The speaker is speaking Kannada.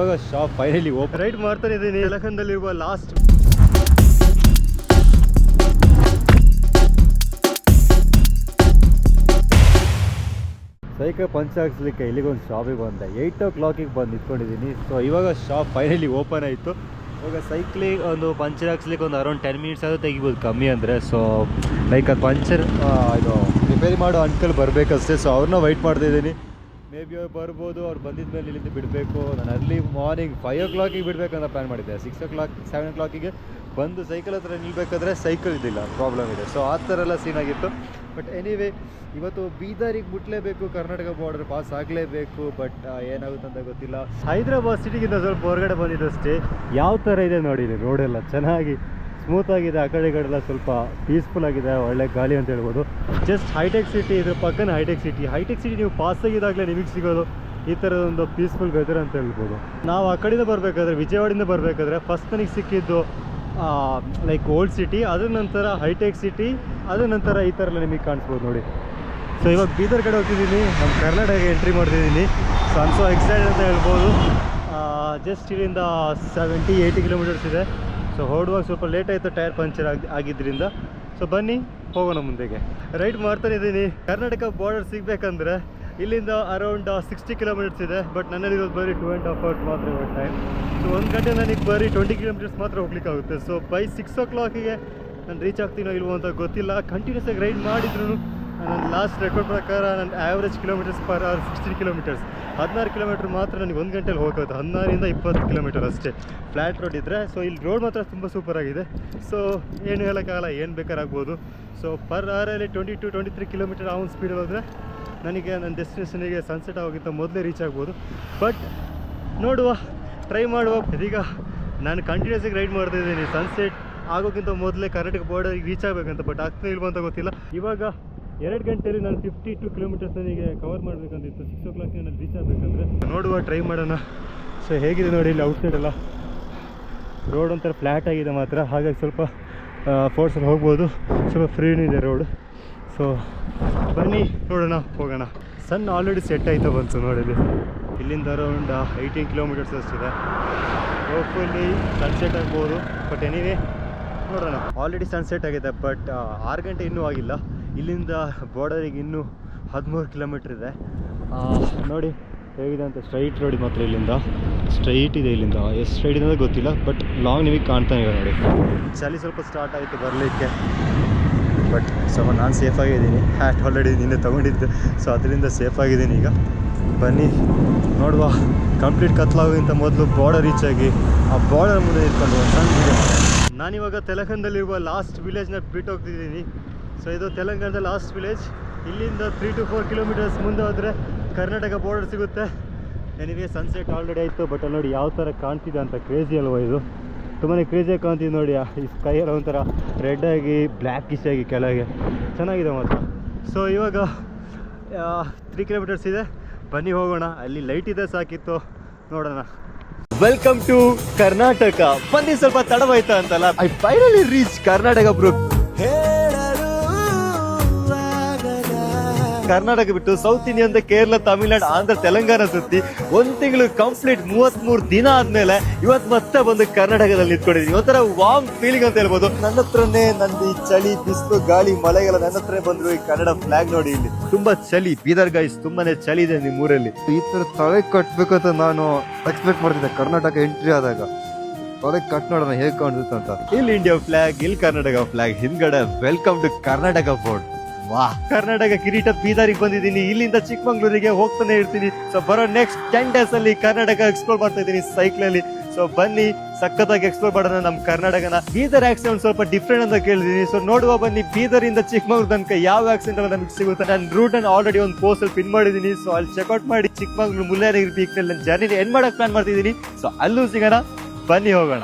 ಇವಾಗ ಶಾಪ್ ಫೈನಲಿ ಓಪನ್ ರೈಡ್ ಮಾಡ್ತಾನೆ ಇದ್ದೀನಿ. ಯಲಹಂಕದಲ್ಲಿರುವ ಲಾಸ್ಟ್ ಸೈಕಲ್ ಪಂಚ್ ಹಾಕ್ಸ್ಲಿಕ್ಕೆ ಇಲ್ಲಿಗೊಂದು ಶಾಪಿಗೆ ಬಂದೆ. 8 o'clock ಬಂದು ನಿಂತ್ಕೊಂಡಿದ್ದೀನಿ. ಸೊ ಇವಾಗ ಶಾಪ್ ಫೈನಲಿ ಓಪನ್ ಆಯಿತು. ಇವಾಗ ಸೈಕ್ಲಿಗೆ ಒಂದು ಪಂಚರ್ ಹಾಕ್ಸ್ಲಿಕ್ಕೆ ಒಂದು ಅರೌಂಡ್ 10 minutes ಆದರೂ ತೆಗಿಬೋದು ಕಮ್ಮಿ ಅಂದರೆ. ಸೊ ಲೈಕ್ ಅದು ಪಂಚರ್ ಇದು ರಿಪೇರಿ ಮಾಡೋ ಅಂಕಲ್ ಬರಬೇಕಷ್ಟೇ. ಸೊ ಅವ್ರನ್ನ ವೆಯ್ಟ್ ಮಾಡ್ತಾಯಿದ್ದೀನಿ. ಮೇ ಬಿ ಅವ್ರು ಬರ್ಬೋದು. ಅವ್ರು ಬಂದಿದ್ದ ಮೇಲೆ ಇಲ್ಲಿಂದ ಬಿಡಬೇಕು. ನಾನು ಅರ್ಲಿ ಮಾರ್ನಿಂಗ್ 5 o'clock ಬಿಡಬೇಕಂತ ಪ್ಲ್ಯಾನ್ ಮಾಡಿದ್ದೆ. 6 o'clock 7 o'clock ಬಂದು ಸೈಕಲ್ ಹತ್ರ ನಿಲ್ಬೇಕಾದ್ರೆ ಸೈಕಲ್ ಇದ್ದಿಲ್ಲ, ಪ್ರಾಬ್ಲಮ್ ಇದೆ. ಸೊ ಆ ಥರ ಎಲ್ಲ ಸೀನ್ ಆಗಿತ್ತು. ಬಟ್ ಎನಿವೇ ಇವತ್ತು ಬೀದರಿಗೆ ಮುಟ್ಲೇಬೇಕು, ಕರ್ನಾಟಕ ಬಾರ್ಡರ್ ಪಾಸ್ ಆಗಲೇಬೇಕು. ಬಟ್ ಏನಾಗುತ್ತೆ ಅಂತ ಗೊತ್ತಿಲ್ಲ. ಹೈದರಾಬಾದ್ ಸಿಟಿಗಿಂತ ಸ್ವಲ್ಪ ಹೊರಗಡೆ ಬಂದಿದ್ದಷ್ಟೇ. ಯಾವ ಥರ ಇದೆ ನೋಡಿ, ರೋಡೆಲ್ಲ ಚೆನ್ನಾಗಿ ಸ್ಮೂತ್ ಆಗಿದೆ. ಆ ಕಡೆ ಕಡೆಲ್ಲ ಸ್ವಲ್ಪ ಪೀಸ್ಫುಲ್ ಆಗಿದೆ, ಒಳ್ಳೆ ಗಾಳಿ ಅಂತ ಹೇಳ್ಬೋದು. ಜಸ್ಟ್ ಹೈಟೆಕ್ ಸಿಟಿ, ಇದ್ರ ಪಕ್ಕನ ಹೈಟೆಕ್ ಸಿಟಿ ನೀವು ಪಾಸ್ ಆಗಿದ್ದಾಗಲೇ ನಿಮಗೆ ಸಿಗೋದು ಈ ಥರದೊಂದು ಪೀಸ್ಫುಲ್ ವೆದರ್ ಅಂತ ಹೇಳ್ಬೋದು. ನಾವು ಆ ಕಡೆಯಿಂದ ಬರಬೇಕಾದ್ರೆ, ವಿಜಯವಾಡಿಂದ ಬರಬೇಕಾದ್ರೆ ಫಸ್ಟ್ ನನಗೆ ಸಿಕ್ಕಿದ್ದು ಲೈಕ್ ಓಲ್ಡ್ ಸಿಟಿ, ಅದ್ರ ನಂತರ ಹೈಟೆಕ್ ಸಿಟಿ, ಅದ್ರ ನಂತರ ಈ ಥರ ಎಲ್ಲ ನಿಮಗೆ ಕಾಣಿಸ್ಬೋದು ನೋಡಿ. ಸೊ ಇವಾಗ ಬೀದರ್ ಕಡೆ ಹೋಗ್ತಿದ್ದೀನಿ, ನಮ್ಮ ಕರ್ನಾಟಕ ಎಂಟ್ರಿ ಮಾಡ್ತಿದ್ದೀನಿ. So I am so excited ಅಂತ ಹೇಳ್ಬೋದು. ಜಸ್ಟ್ ಇಲ್ಲಿಂದ 70-80 kilometers ಇದೆ. ಸೊ ಹೊರಡುವಾಗ ಸ್ವಲ್ಪ ಲೇಟ್ ಆಯಿತು, ಟೈರ್ ಪಂಚರ್ ಆಗಿದ್ದರಿಂದ. ಸೊ ಬನ್ನಿ ಹೋಗೋಣ ಮುಂದೆಗೆ. ರೈಡ್ ಮಾಡ್ತಾನೆ ಇದ್ದೀನಿ. ಕರ್ನಾಟಕ ಬಾರ್ಡರ್ ಸಿಗಬೇಕಂದ್ರೆ ಇಲ್ಲಿಂದ ಅರೌಂಡ್ 60 kilometers ಇದೆ. ಬಟ್ ನನ್ನಲ್ಲಿರೋದು ಬರೀ 2.5 hours ಮಾತ್ರ ಇವಾಗ ಟೈಮ್. ಸೊ 1 ಗಂಟೆ ನನಗೆ ಬರೀ 20 kilometers ಮಾತ್ರ ಹೋಗ್ಲಿಕ್ಕಾಗುತ್ತೆ. ಸೊ ಬೈ 6 o'clock ನಾನು ರೀಚ್ ಆಗ್ತೀನೋ ಇಲ್ವೋ ಅಂತ ಗೊತ್ತಿಲ್ಲ. ಕಂಟಿನ್ಯೂಸ್ ಆಗಿ ರೈಡ್ ಮಾಡಿದ್ರು ನನ್ನ ಲಾಸ್ಟ್ ರೆಕಾರ್ಡ್ ಪ್ರಕಾರ ನನ್ನ average kilometres per hour 16 kilometers. 16 kilometer ಮಾತ್ರ ನನಗೆ 1 ಗಂಟೆಲಿ ಹೋಗುತ್ತೆ. 16 ಇಂದ 20 kilometer ಅಷ್ಟೇ ಫ್ಲ್ಯಾಟ್ ರೋಡ್ ಇದ್ದರೆ. ಸೊ ಇಲ್ಲಿ ರೋಡ್ ಮಾತ್ರ ತುಂಬ ಸೂಪರಾಗಿದೆ. ಸೊ ಏನು ಹೇಳೋಕ್ಕಾಗಲ್ಲ, ಏನು ಬೇಕಾರಾಗ್ಬೋದು. ಸೊ ಪರ್ ಅವರಲ್ಲಿ 22-23 kilometer ಆನ್ ಸ್ಪೀಡಲ್ಲಿ ಹೋದರೆ ನನಗೆ ನನ್ನ ಡೆಸ್ಟಿನೇಷನಿಗೆ ಸನ್ಸೆಟ್ ಆಗೋಕ್ಕಿಂತ ಮೊದಲೇ ರೀಚ್ ಆಗ್ಬೋದು. ಬಟ್ ನೋಡುವ, ಟ್ರೈ ಮಾಡುವ. ಇದೀಗ ನಾನು ಕಂಟಿನ್ಯೂಸ್ ಆಗಿ ರೈಡ್ ಮಾಡ್ತಾಯಿದ್ದೀನಿ. ಸನ್ಸೆಟ್ ಆಗೋಕ್ಕಿಂತ ಮೊದಲೇ ಕರ್ನಾಟಕ ಬಾರ್ಡರಿಗೆ ರೀಚ್ ಆಗಬೇಕಂತ. ಬಟ್ ಆಗ್ತಾ ಇಲ್ವ ಅಂತ ಗೊತ್ತಿಲ್ಲ. ಇವಾಗ 2 ಗಂಟೆಯಲ್ಲಿ ನಾನು 52 kilometers ನನಗೆ ಕವರ್ ಮಾಡಬೇಕಂತಿತ್ತು. 6 o'clock ನಾನು ರೀಚ್ ಆಗಬೇಕಂದ್ರೆ ನೋಡುವ, ಟ್ರೈ ಮಾಡೋಣ. ಸೊ ಹೇಗಿದೆ ನೋಡಿ, ಇಲ್ಲಿ ಔಟ್ಸೈಡ್ ಎಲ್ಲ ರೋಡ್ ಒಂಥರ ಫ್ಲ್ಯಾಟ್ ಆಗಿದೆ ಮಾತ್ರ. ಹಾಗಾಗಿ ಸ್ವಲ್ಪ ಫೋರ್ಸಲ್ಲಿ ಹೋಗ್ಬೋದು, ಸ್ವಲ್ಪ ಫ್ರೀನೂ ಇದೆ ರೋಡ್. ಸೊ ಬನ್ನಿ ನೋಡೋಣ, ಹೋಗೋಣ. ಸನ್ ಆಲ್ರೆಡಿ ಸೆಟ್ ಆಯ್ತಾ ಬಂತು ನೋಡಿ. ಇಲ್ಲಿಂದ ಅರೌಂಡ್ 18 kilometers ಅಷ್ಟಿದೆ. ಹೋಪ್ಫುಲ್ಲಿ ಸನ್ಸೆಟ್ ಆಗ್ಬೋದು. ಬಟ್ ಎನಿವೇ ನೋಡೋಣ. ಆಲ್ರೆಡಿ ಸನ್ಸೆಟ್ ಆಗಿದೆ, ಬಟ್ 6 ಗಂಟೆ ಇನ್ನೂ ಆಗಿಲ್ಲ. ಇಲ್ಲಿಂದ ಬಾರ್ಡರಿಗೆ ಇನ್ನೂ 13 kilometer ಇದೆ. ನೋಡಿ ಹೇಗಿದೆ ಅಂತ. ಸ್ಟ್ರೈಟ್ ರೋಡ್ ಮಾತ್ರ ಇಲ್ಲಿಂದ ಸ್ಟ್ರೈಟ್ ಇದೆ. ಇಲ್ಲಿಂದ ಎಷ್ಟು ಸ್ಟ್ರೈಟ್ ಇದೆ ಅಂತ ಗೊತ್ತಿಲ್ಲ, ಬಟ್ ಲಾಂಗ್ ನಿಮಗೆ ಕಾಣ್ತಾನೆ ಇದೆ ನೋಡಿ. ಚಳಿ ಸ್ವಲ್ಪ ಸ್ಟಾರ್ಟ್ ಆಯಿತು ಬರಲಿಕ್ಕೆ. ಬಟ್ ಸ್ವಲ್ಪ ನಾನು ಸೇಫಾಗಿದ್ದೀನಿ. ಹ್ಯಾಟ್ ಆಲ್ರೆಡಿ ನಿನ್ನೆ ತೊಗೊಂಡಿದ್ದೆ. ಸೊ ಅದರಿಂದ ಸೇಫಾಗಿದ್ದೀನಿ. ಈಗ ಬನ್ನಿ ನೋಡುವ. ಕಂಪ್ಲೀಟ್ ಕತ್ಲಾಗೋಕ್ಕಿಂತ ಮೊದಲು ಬಾರ್ಡರ್ ರೀಚ್ ಆಗಿ ಆ ಬಾರ್ಡರ್ ಮುಂದೆ ನಿಂತ್ಕೊಂಡು ಒಂದು ಸಣ್ಣ ವಿಡಿಯೋ ಮಾಡೋಣ. ನಾನಿವಾಗ ತೆಲಂಗಾಣದಲ್ಲಿರುವ ಲಾಸ್ಟ್ ವಿಲೇಜ್ನ ಬಿಟ್ಟು ಹೋಗ್ತಿದ್ದೀನಿ. ಸೊ ಇದು ತೆಲಂಗಾಣದ ಲಾಸ್ಟ್ ವಿಲೇಜ್. ಇಲ್ಲಿಂದ 3 to 4 kilometers ಮುಂದೆ ಹೋದರೆ ಕರ್ನಾಟಕ ಬಾರ್ಡರ್ ಸಿಗುತ್ತೆ. ನನಗೆ ಸನ್ಸೆಟ್ ಆಲ್ರೆಡಿ ಆಯಿತು. ಬಟ್ ಅಲ್ಲಿ ನೋಡಿ ಯಾವ ಥರ ಕಾಣ್ತಿದೆ ಅಂತ. ಕ್ರೇಜಿ ಅಲ್ವಾ ಇದು? ತುಂಬಾ ಕ್ರೇಜಿಯಾಗಿ ಕಾಣ್ತಿದೆ ನೋಡಿ. ಈ ಸ್ಕೈ ಎಲ್ಲ ಒಂಥರ ರೆಡ್ ಆಗಿ ಬ್ಲ್ಯಾಕಿಶ್ ಆಗಿ ಕೆಳಗೆ ಚೆನ್ನಾಗಿದೆ ಮಾತ್ರ. ಸೊ ಇವಾಗ 3 kilometers ಇದೆ. ಬನ್ನಿ ಹೋಗೋಣ. ಅಲ್ಲಿ ಲೈಟ್ ಇದೆ, ಸಾಕಿತ್ತು. ನೋಡೋಣ. Welcome to Karnataka. ಬನ್ನಿ, ಸ್ವಲ್ಪ ತಡವಾಯ್ತಾ ಅಂತಲ್ಲ. I finally reach Karnataka bro. Karnataka ಬಿಟ್ಟು ಸೌತ್ ಇಂಡಿಯನ್, ಕೇರಳ, ತಮಿಳ್ನಾಡು, ಆಂಧ್ರ, ತೆಲಂಗಾಣ ಸುತ್ತಿ 1 ತಿಂಗಳು ಕಂಪ್ಲೀಟ್ 33 ದಿನ ಆದ್ಮೇಲೆ ಇವತ್ತು ಮತ್ತೆ ಬಂದು ಕರ್ನಾಟಕದಲ್ಲಿ ನಿಂತ್ಕೊಂಡಿದ್ದೀನಿ. ಒಂಥರ ವಾರ್ಮ್ ಫೀಲಿಂಗ್ ಅಂತ ಹೇಳ್ಬೋದು. ನನ್ನ ಹತ್ರನೇ ನಂದು ಈ ಚಳಿ, ಬಿಸಿಲು, ಗಾಳಿ, ಮಳೆಗೆಲ್ಲ ನನ್ನ ಹತ್ರನೇ ಬಂದ್ರು. ಈ ಕನ್ನಡ ಫ್ಲಾಗ್ ನೋಡಿ, ಇಲ್ಲಿ ತುಂಬಾ ಚಳಿ. ಬೀದರ್ ಗೈಸ್ ತುಂಬಾನೇ ಚಳಿ ಇದೆ ನಿಮ್ಮ ಊರಲ್ಲಿ. ಈ ತರ ತಲೆ ಕಟ್ಬೇಕಂತ ನಾನು ಎಕ್ಸ್ಪೆಕ್ಟ್ ಮಾಡ್ತಿದ್ದೆ ಕರ್ನಾಟಕ ಎಂಟ್ರಿ ಆದಾಗ. ತಲೆ ಕಟ್ ನೋಡೋಣ ಹೇಗೆ ಕಾಣಿಸುತ್ತೆ ಅಂತ. ಇಲ್ಲಿ ಇಂಡಿಯಾ ಫ್ಲಾಗ್, ಇಲ್ಲಿ ಕರ್ನಾಟಕ ಫ್ಲಾಗ್, ಹಿಂದ್ಗಡೆ ವೆಲ್ಕಮ್ ಟು ಕರ್ನಾಟಕ ಬೋರ್ಡ್. ವಾ, ಕರ್ನಾಟಕ ಕಿರೀಟ. ಬೀದರಿಗೆ ಬಂದಿದ್ದೀನಿ. ಇಲ್ಲಿಂದ ಚಿಕ್ಕಮಂಗ್ಳೂರಿಗೆ ಹೋಗ್ತಾನೆ ಇರ್ತೀನಿ. ಸೊ ಬರೋ ನೆಕ್ಸ್ಟ್ 10 days ಅಲ್ಲಿ ಕರ್ನಾಟಕ ಎಕ್ಸ್ಪ್ಲೋರ್ ಮಾಡ್ತಾ ಇದ್ದೀನಿ ಸೈಕ್ಲಲ್ಲಿ. ಸೊ ಬನ್ನಿ, ಸಖತ್ತಾಗಿ ಎಕ್ಸ್ಪ್ಲೋರ್ ಮಾಡೋಣ ನಮ್ಮ ಕರ್ನಾಟಕನ. ಬೀದರ್ ಆಕ್ಸಿಡೆಂಟ್ ಸ್ವಲ್ಪ ಡಿಫ್ರೆಂಟ್ ಅಂತ ಕೇಳಿದೀನಿ. ಸೊ ನೋಡುವ ಬನ್ನಿ, ಬೀದರಿಂದ ಚಿಕ್ಕಮಂಗ್ಳೂರು ತನಕ ಯಾವ ಆಕ್ಸಿಡೆಂಟ್ ಎಲ್ಲ ನಮಗೆ ಸಿಗುತ್ತೆ. ನಾನು ರೂಟ್ ಅನ್ನು ಆಲ್ರೆಡಿ ಒಂದು ಪೋಸ್ಟ್ ಅಲ್ಲಿ ಪಿನ್ ಮಾಡಿದ್ದೀನಿ. ಸೊ ಅಲ್ಲಿ ಚೆಕ್ಔಟ್ ಮಾಡಿ ಚಿಕ್ಕಮಂಗ್ಳೂರು ಮುಲ್ಲೇನಗಿರಿ ಪೀಕ್ ನಲ್ಲಿ ನನ್ನ ಜರ್ನಿ ಎಂಡ್ ಮಾಡಕ್ ಪ್ಲಾನ್ ಮಾಡ್ತಿದ್ದೀನಿ. ಸೊ ಅಲ್ಲೂ ಸಿಗೋಣ, ಬನ್ನಿ ಹೋಗೋಣ.